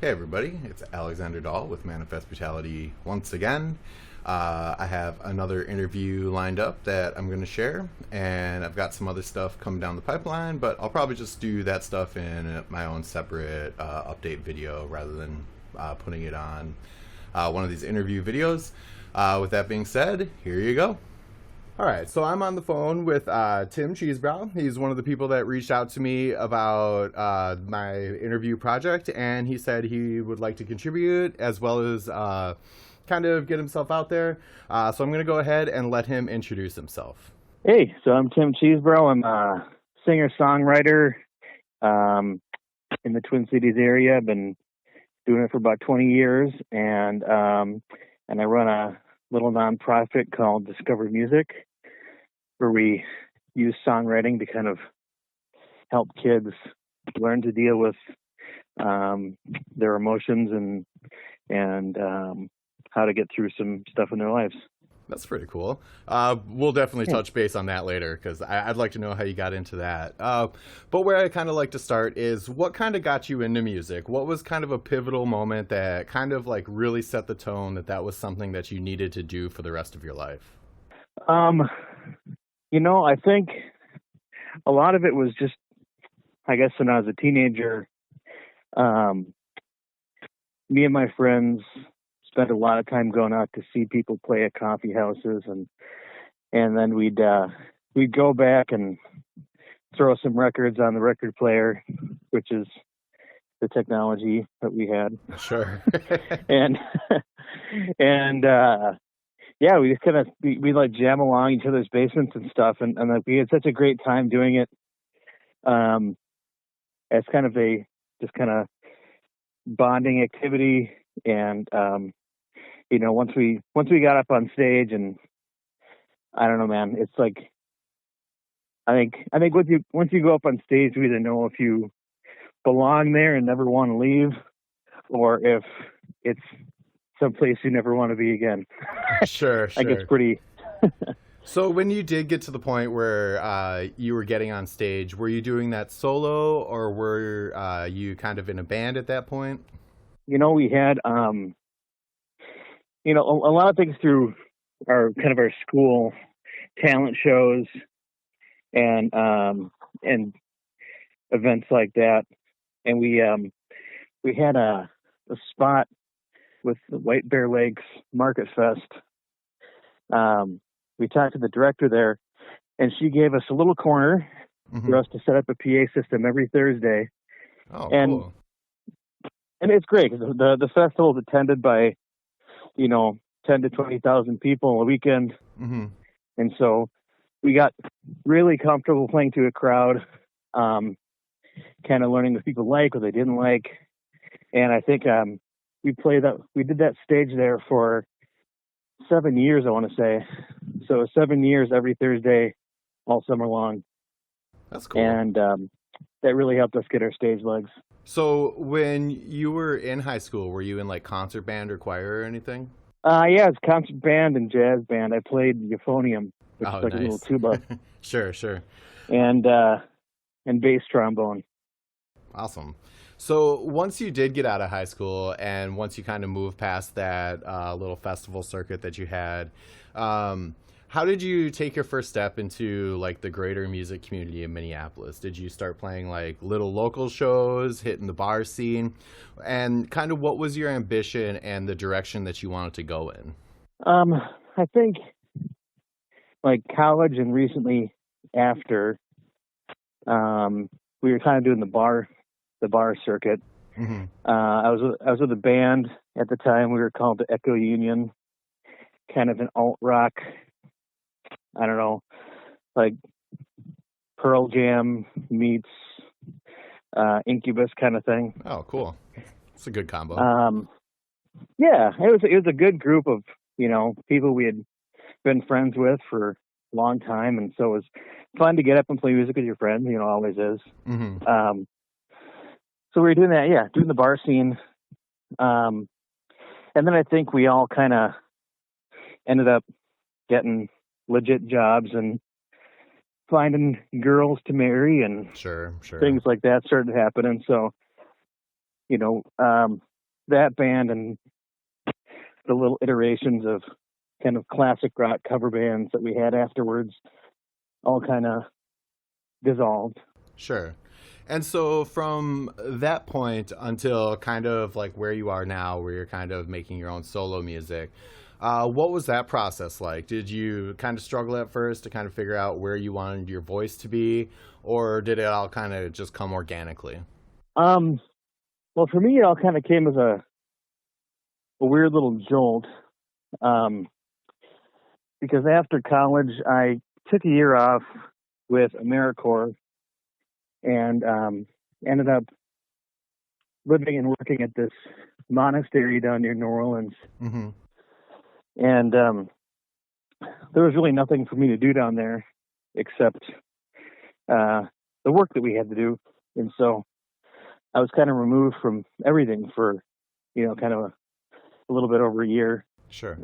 Hey everybody, it's Alexander Dahl with Manifest Brutality once again. I have another interview lined up that I'm going to share, and I've got some other stuff coming down the pipeline, but I'll probably just do that stuff in my own separate update video rather than putting it on one of these interview videos. With that being said, here you go. All right, so I'm on the phone with Tim Cheesebrow. He's one of the people that reached out to me about my interview project, and he said he would like to contribute as well as kind of get himself out there. So I'm going to go ahead and let him introduce himself. Hey, so I'm Tim Cheesebrow. I'm a singer-songwriter um, in the Twin Cities area. I've been doing it for about 20 years, and I run a little nonprofit called Discover Music, where we use songwriting to kind of help kids learn to deal with their emotions and how to get through some stuff in their lives. That's pretty cool. We'll definitely Yeah. touch base on that later because I'd like to know how you got into that. But where I kind of like to start is what kind of got you into music? What was kind of a pivotal moment that kind of like really set the tone that that was something that you needed to do for the rest of your life? Um, I think a lot of it was just, I guess, when I was a teenager. Um, Me and my friends spent a lot of time going out to see people play at coffee houses, and then we'd go back and throw some records on the record player, which is the technology that we had, Sure. and and yeah, we just kind of we like jam along each other's basements and stuff, and like we had such a great time doing it. Um, as kind of a just kind of bonding activity, and once we got up on stage, and I don't know, man, it's like I think once you go up on stage, you either know if you belong there and never want to leave, or if it's someplace you never want to be again. Sure, I guess sure. pretty. So when you did get to the point where you were getting on stage, were you doing that solo or were you kind of in a band at that point? We had a lot of things through our school talent shows and events like that, and we had a spot with the White Bear Lakes Market Fest. We talked to the director there, and she gave us a little corner Hmm. for us to set up a PA system every Thursday, Oh, and cool. and it's great because the festival is attended by 10 to 20,000 people a weekend, Hmm. and so we got really comfortable playing to a crowd, um, kind of learning what people like, what they didn't like, and I think we did that stage there for 7 years, I want to say. So 7 years every Thursday, all summer long, That's cool. and that really helped us get our stage legs. So when you were in high school, were you in like concert band or choir or anything? Yeah, it's concert band and jazz band. I played euphonium, which is Oh, like a little nice. tuba, Sure, sure. and uh, and bass trombone. Awesome. So once you did get out of high school and once you kind of moved past that little festival circuit that you had, um, how did you take your first step into like the greater music community in Minneapolis? Did you start playing like little local shows, hitting the bar scene, and kind of what was your ambition and the direction that you wanted to go in? Um, I think like college and recently after, we were kind of doing the bar circuit. Hmm. I was with a band at the time. We were called the Echo Union, kind of an alt rock. I don't know, like Pearl Jam meets Incubus kind of thing. Oh, cool. It's a good combo. Um, yeah, it was a good group of people we had been friends with for a long time, and so it was fun to get up and play music with your friends. Always is. Hmm. Um, so we were doing that, yeah, doing the bar scene, um, and then I think we all kind of ended up getting legit jobs and finding girls to marry, and Sure, sure. things like that started happening. So, that band and the little iterations of kind of classic rock cover bands that we had afterwards all kind of dissolved. Sure. And so from that point until kind of like where you are now, where you're kind of making your own solo music, what was that process like? Did you kind of struggle at first to kind of figure out where you wanted your voice to be, or did it all kind of just come organically? Well, for me, it all kind of came as a weird little jolt, because after college, I took a year off with AmeriCorps and ended up living and working at this monastery down near New Orleans. Mm-hmm. And there was really nothing for me to do down there except the work that we had to do. And so I was kind of removed from everything for, kind of a little bit over a year. Sure.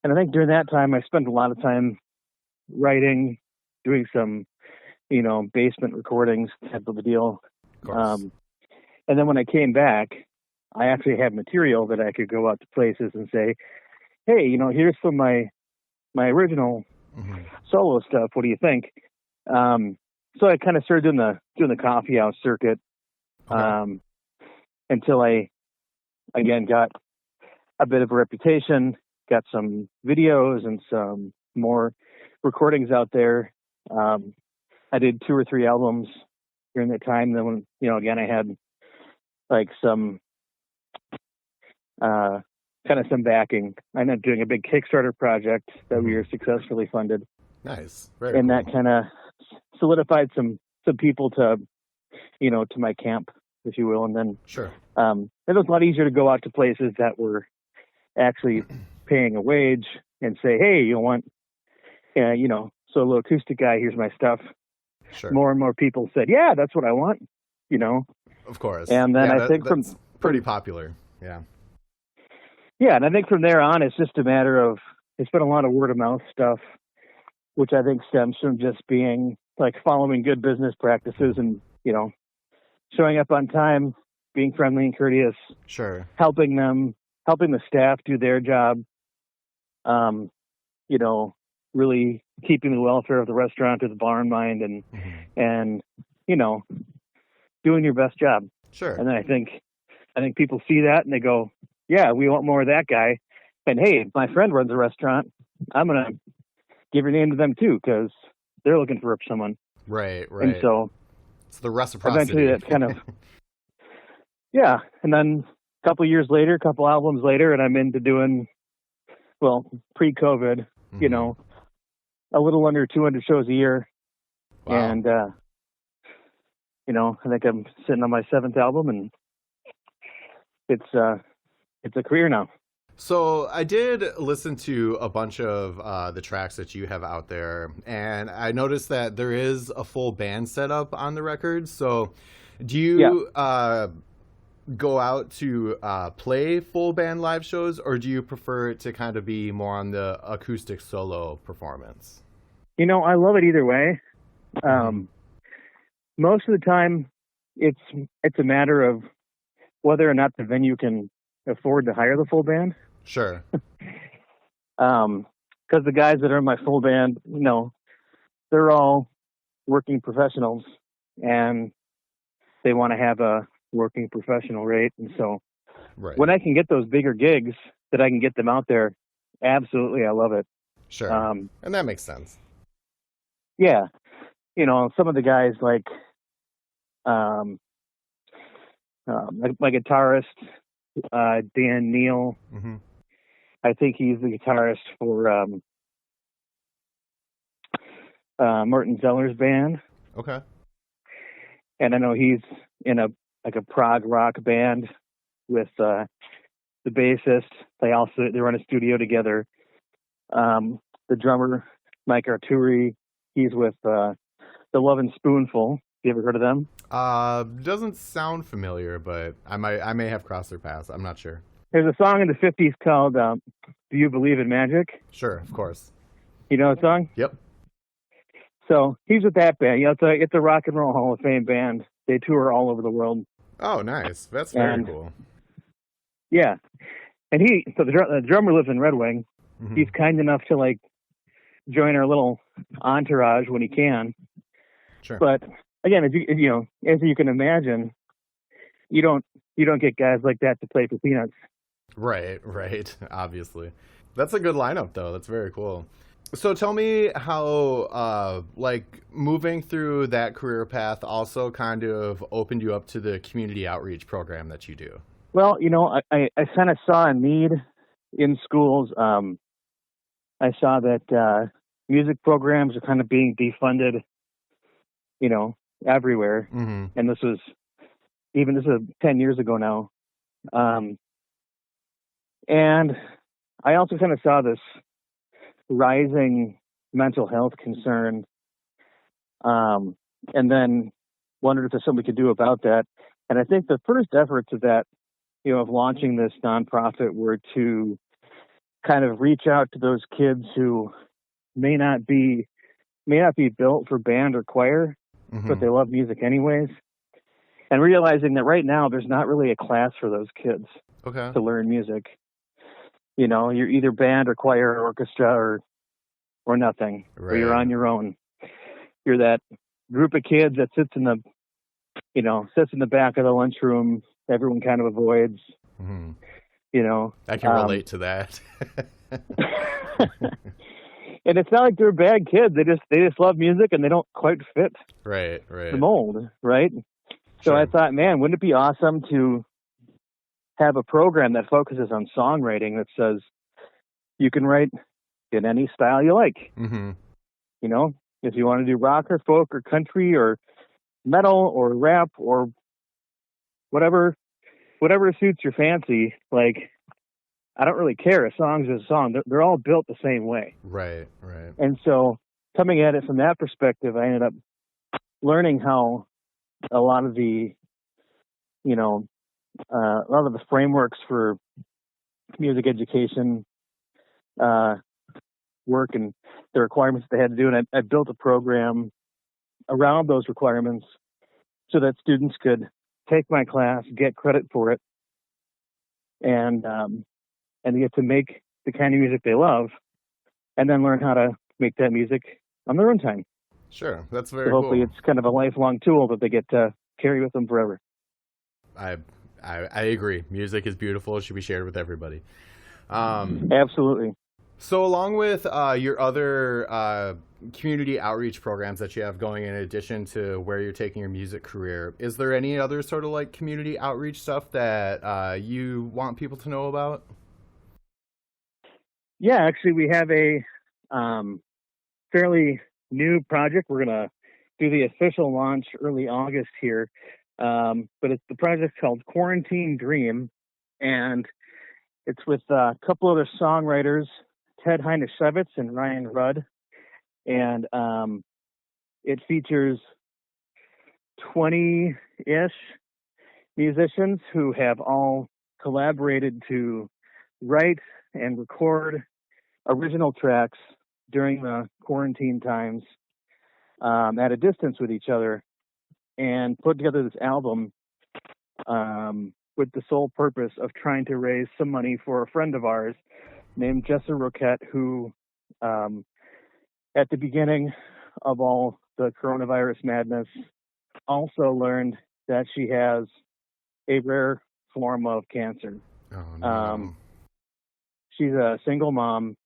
And I think during that time, I spent a lot of time writing, doing some, basement recordings type of a deal. Of course. And then when I came back, I actually had material that I could go out to places and say, hey, here's some of my original Mm-hmm. solo stuff. What do you think? So I kind of started doing the coffee house circuit, Okay. until I, again, got a bit of a reputation, got some videos and some more recordings out there. I did 2 or 3 albums during that time. Then when, again, I had like some, kind of some backing. I ended up doing a big Kickstarter project that we were successfully funded. Nice. Very And cool. that kind of solidified some people to, to my camp, if you will. And then, Sure. it was a lot easier to go out to places that were actually paying a wage and say, hey, you want, solo acoustic guy, here's my stuff. Sure. More and more people said, yeah, that's what I want, Of course. And then Yeah, I think that's pretty popular. Yeah. Yeah, and I think from there on, it's just a matter of, it's been a lot of word of mouth stuff, which I think stems from just being like following good business practices and, showing up on time, being friendly and courteous, Sure. helping the staff do their job, really keeping the welfare of the restaurant or the bar in mind and, Mm-hmm. and, doing your best job. Sure. And then I think people see that and they go, yeah, we want more of that guy. And hey, my friend runs a restaurant. I'm going to give your name to them too, because they're looking for someone. Right. And so it's the reciprocity. eventually that kind of, yeah. And then a couple years later, a couple albums later, and I'm into doing, well, pre-COVID, Mm-hmm. A little under 200 shows a year. Wow. And, I think I'm sitting on my 7th album, and it's a career now. So I did listen to a bunch of the tracks that you have out there, and I noticed that there is a full band setup on the record. So do you go out to play full band live shows, or do you prefer it to kind of be more on the acoustic solo performance? I love it either way. Most of the time, it's a matter of whether or not the venue can afford to hire the full band. Sure. Because the guys that are in my full band, they're all working professionals, and they want to have a working professional rate. And so Right. when I can get those bigger gigs that I can get them out there, absolutely, I love it. Sure. And that makes sense. Yeah. Some of the guys like, my guitarist, Dan Neal, Mm-hmm. I think he's the guitarist for Martin Zeller's band. Okay. And I know he's in a prog rock band with the bassist. They run a studio together. The drummer, Mike Arturi, he's with the Love and Spoonful. You ever heard of them? Doesn't sound familiar, but I may have crossed their paths. I'm not sure. There's a song in the 50s called Do You Believe in Magic? Sure, of course. You know the song? Yep. So he's with that band. It's a Rock and Roll Hall of Fame band. They tour all over the world. Oh, nice. That's very And cool. yeah, and the drummer lives in Red Wing. Hmm. He's kind enough to like join our little entourage when he can. Sure. But again, as you can imagine, you don't you don't get guys like that to play for peanuts. Right, right. Obviously. That's a good lineup, though. That's very cool. So tell me how, like, moving through that career path also kind of opened you up to the community outreach program that you do. Well, I kind of saw a need in schools. I saw that music programs are kind of being defunded, you know, everywhere. Mm-hmm. And this was 10 years ago now. Um, and I also kind of saw this rising mental health concern, um, and then wondered if there's something we could do about that. And I think the first efforts of that, of launching this nonprofit were to kind of reach out to those kids who may not be may not be built for band or choir, but Mm-hmm. they love music anyways. And realizing that right now there's not really a class for those kids Okay. to learn music. You're either band or choir or orchestra or nothing, or you're Right. on your own. You're that group of kids that sits in the back of the lunchroom. Everyone kind of avoids, Mm-hmm. you know. I can Um, relate to that. and it's not like they're bad kids. They just love music and they don't quite fit Right, the right. mold, right? So I Sure. thought, man, wouldn't it be awesome to have a program that focuses on songwriting that says you can write in any style you like. Mm-hmm. You know, if you want to do rock or folk or country or metal or rap or whatever, whatever suits your fancy. Like, I don't really care. A song's a song. They're all built the same way. Right, right. And so, coming at it from that perspective, I ended up learning how a lot of the frameworks for music education uh, work and the requirements they had to do. And I built a program around those requirements so that students could take my class, get credit for it, and get to make the kind of music they love, and then learn how to make that music on their own time. Sure. That's So very hopefully, cool. it's kind of a lifelong tool that they get to carry with them forever. I, I agree. Music is beautiful. It should be shared with everybody. Um, Absolutely. so along with your other community outreach programs that you have going in addition to where you're taking your music career, is there any other sort of like community outreach stuff that you want people to know about? Yeah, actually, we have a um, fairly new project. We're gonna do the official launch early August here, but it's the project called Quarantine Dream, and it's with a couple other songwriters, Ted Heinrich-Shevitz and Ryan Rudd, and it features 20-ish musicians who have all collaborated to write and record original tracks during the quarantine times, at a distance with each other, and put together this album, with the sole purpose of trying to raise some money for a friend of ours named Jessa Roquette, who, um, at the beginning of all the coronavirus madness, also learned that she has a rare form of cancer. Oh Um, no. she's a single mom,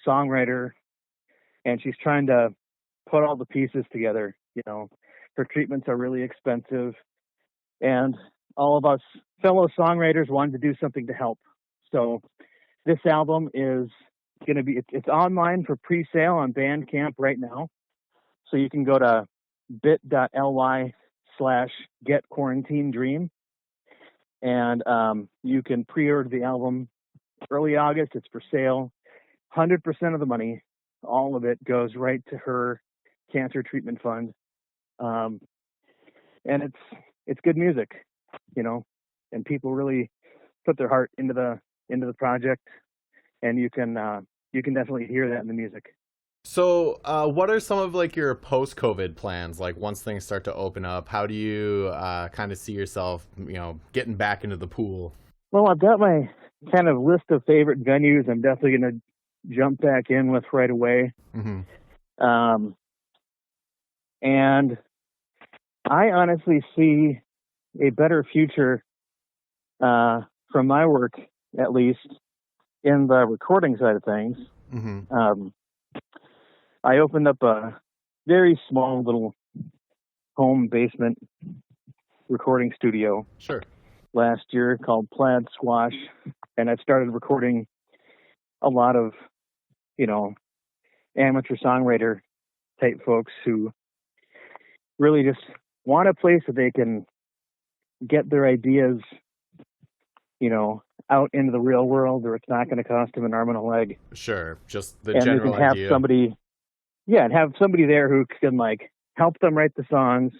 songwriter, and she's trying to put all the pieces together. Her treatments are really expensive, and all of us fellow songwriters wanted to do something to help. So this album is going to be it's online for pre-sale on Bandcamp right now. So you can go to bit.ly/get quarantine dream, and you can pre-order the album early August. It's for sale. 100% of the money, all of it, goes right to her cancer treatment fund. Um, and it's good music, you know, and people really put their heart into the project, and you can definitely hear that in the music. So, what are some of like your post-COVID plans? Like once things start to open up, how do you kind of see yourself, getting back into the pool? Well, I've got my kind of list of favorite venues I'm definitely going to jump back in with right away. Hmm. Um, and I honestly see a better future from my work, at least in the recording side of things. Hmm. Um, I opened up a very small little home basement recording studio Sure. last year called Plaid Squash, and I've started recording a lot of, you know, amateur songwriter type folks who really just want a place that they can get their ideas, out into the real world where it's not going to cost them an arm and a leg. Sure. Just the And they can general have idea. somebody, and have somebody there who can like help them write the songs,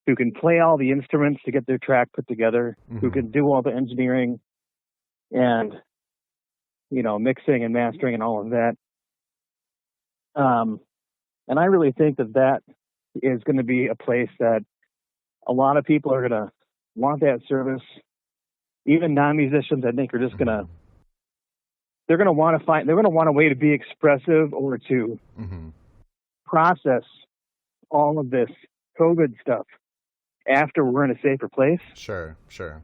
who can play all the instruments to get their track put together, who Hmm. can do all the engineering and, mixing and mastering and all of that. Um, and I really think that is going to be a place that a lot of people are going to want that service. Even non-musicians, I think, are just going to, Hmm. they're going to want a way to be expressive or to Hmm. process all of this COVID stuff after we're in a safer place. Sure. Sure.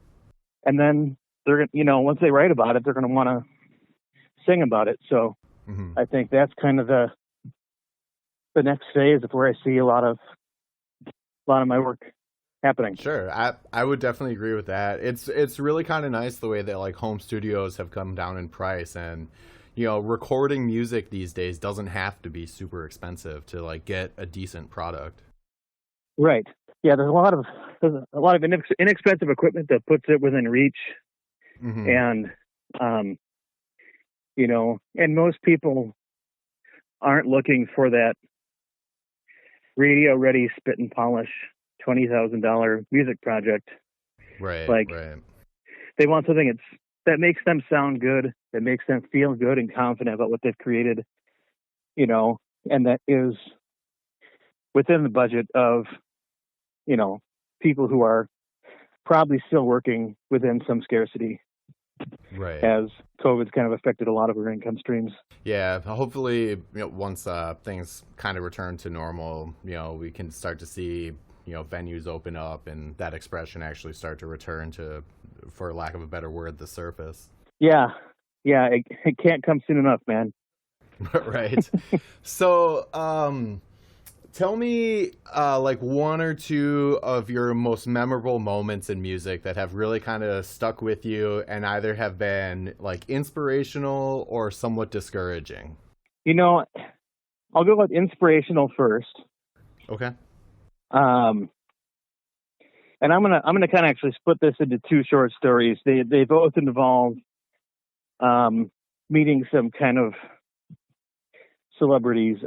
And then they're going to, once they write about it, they're going to want to sing about it. So Hmm. I think that's kind of the next phase of where I see a lot of my work happening. Sure, I would definitely agree with that. It's really kind of nice the way that like home studios have come down in price, and recording music these days doesn't have to be super expensive to like get a decent product. Right. Yeah, there's a lot of inexpensive equipment that puts it within reach, Hmm. and um, and most people aren't looking for that radio ready spit and polish $20,000 music project. Right, Like right. they want something that makes them sound good, that makes them feel good and confident about what they've created, you know, and that is within the budget of, you know, people who are probably still working within some scarcity Right. as COVID's kind of affected a lot of our income streams. Yeah, hopefully, once things kind of return to normal, we can start to see, venues open up and that expression actually start to return to, for lack of a better word, the surface. Yeah. Yeah. It can't come soon enough, man. Right. So, tell me, like one or two of your most memorable moments in music that have really kind of stuck with you and either have been like inspirational or somewhat discouraging. You know, I'll go with inspirational first. Okay. Um, and I'm gonna kind of actually split this into two short stories. They both involve um, meeting some kind of celebrities.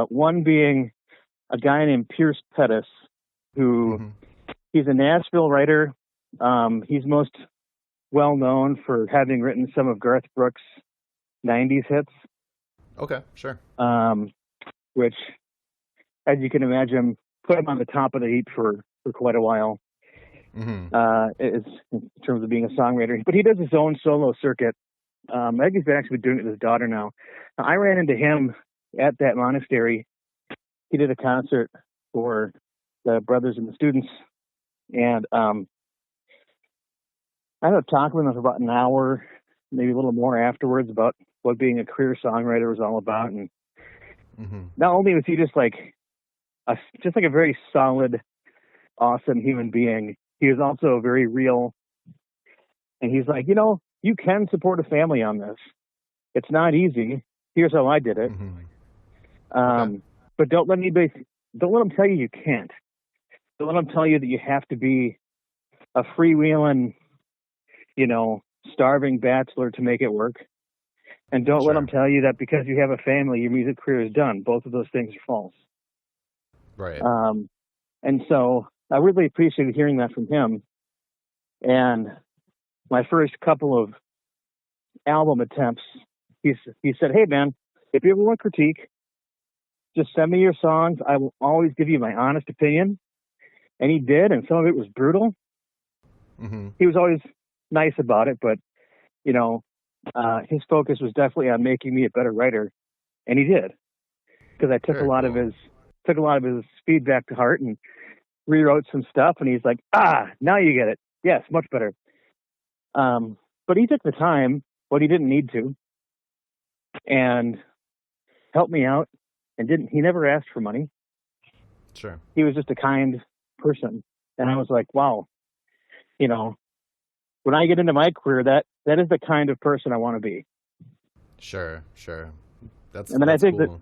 One being a guy named Pierce Pettis, who Hmm. he's a Nashville writer. He's most well known for having written some of Garth Brooks' '90s hits, Okay, sure. um, which, as you can imagine, put him on the top of the heap for quite a while. Hmm. Is in terms of being a songwriter, but he does his own solo circuit. I think he's been actually doing it with his daughter now. I ran into him at that monastery. He did a concert for the brothers and the students, and I ended up talking with him for about an hour, maybe a little more afterwards, about what being a career songwriter was all about. And Hmm. not only was he just like a very solid, awesome human being, he was also very real. And he's like, you can support a family on this. It's not easy. Here's how I did it. Hmm. Okay. Um, but don't let them tell you can't. Don't let them tell you that you have to be a freewheeling, starving bachelor to make it work. And don't let them Sure. tell you that because you have a family, your music career is done. Both of those things are false. Right. Um, and so I really appreciated hearing that from him. And my first couple of album attempts, he said, "Hey man, if you ever want critique, just send me your songs. I will always give you my honest opinion. And he did, and some of it was brutal. Mm-hmm. He was always nice about it, but you know, his focus was definitely on making me a better writer, and he did, because I took a Very lot of cool. his feedback to heart and rewrote some stuff. And he's like, now you get it. Yes, much better. But he took the time, but he didn't need to, and helped me out. And he never asked for money. Sure. He was just a kind person, and I was like, wow, you know, when I get into my career, that is the kind of person I want to be. Sure. Sure. And then I That's think that cool.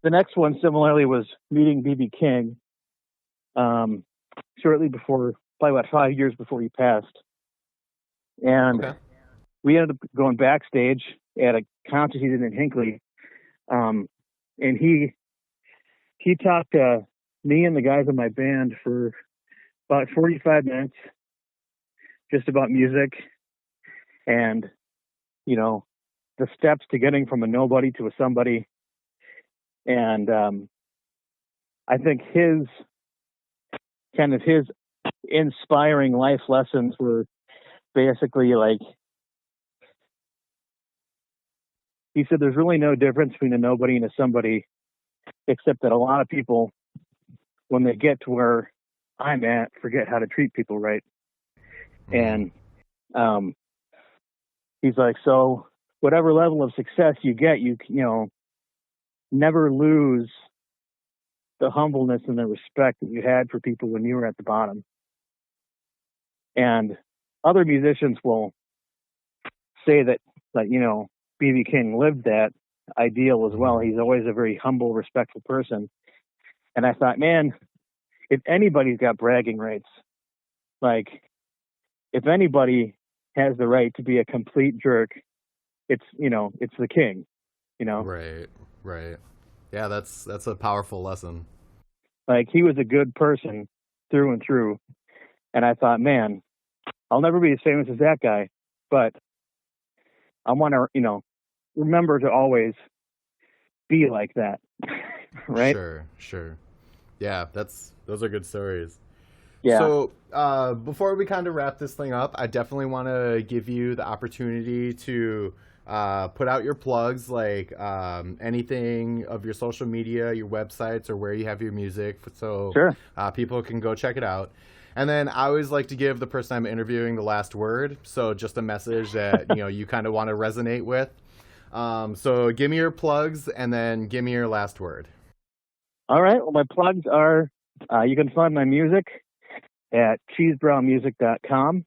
the next one similarly was meeting BB King, shortly before, probably about 5 years before he passed. And Okay. we ended up going backstage at a concert he did in Hinckley. And he talked to me and the guys in my band for about 45 minutes, just about music and, you know, the steps to getting from a nobody to a somebody. And I think his inspiring life lessons were basically like, he said there's really no difference between a nobody and a somebody, except that a lot of people, when they get to where I'm at, forget how to treat people right. Mm-hmm. And he's like, so whatever level of success you get, you know, never lose the humbleness and the respect that you had for people when you were at the bottom. And other musicians will say that, like, you know, B.B. King lived that ideal as well. Mm-hmm. He's always a very humble, respectful person. And I thought, man, if anybody's got bragging rights, like, if anybody has the right to be a complete jerk, it's, you know, it's the King, you know. Right. Right. Yeah, that's a powerful lesson. Like, he was a good person through and through. And I thought, man, I'll never be as famous as that guy, but I want to, you know, remember to always be like that. Right? Sure. Sure. Yeah, those are good stories. Yeah. So, before we kind of wrap this thing up, I definitely want to give you the opportunity to put out your plugs, like anything of your social media, your websites, or where you have your music, so Sure. people can go check it out. And then I always like to give the person I'm interviewing the last word, so just a message that you kind of want to resonate with. So give me your plugs, and then give me your last word. All right. Well, my plugs are, you can find my music at cheesebrowmusic.com.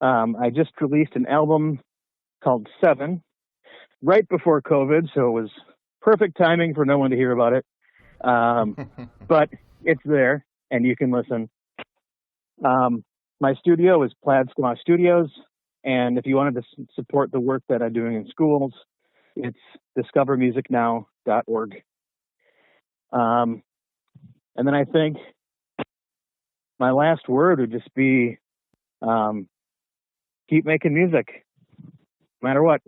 I just released an album called Seven right before COVID, so it was perfect timing for no one to hear about it. But it's there, and you can listen. My studio is Plaid Squash Studios, and if you wanted to support the work that I'm doing in schools, it's discovermusicnow.org. And then I think my last word would just be keep making music, no matter what.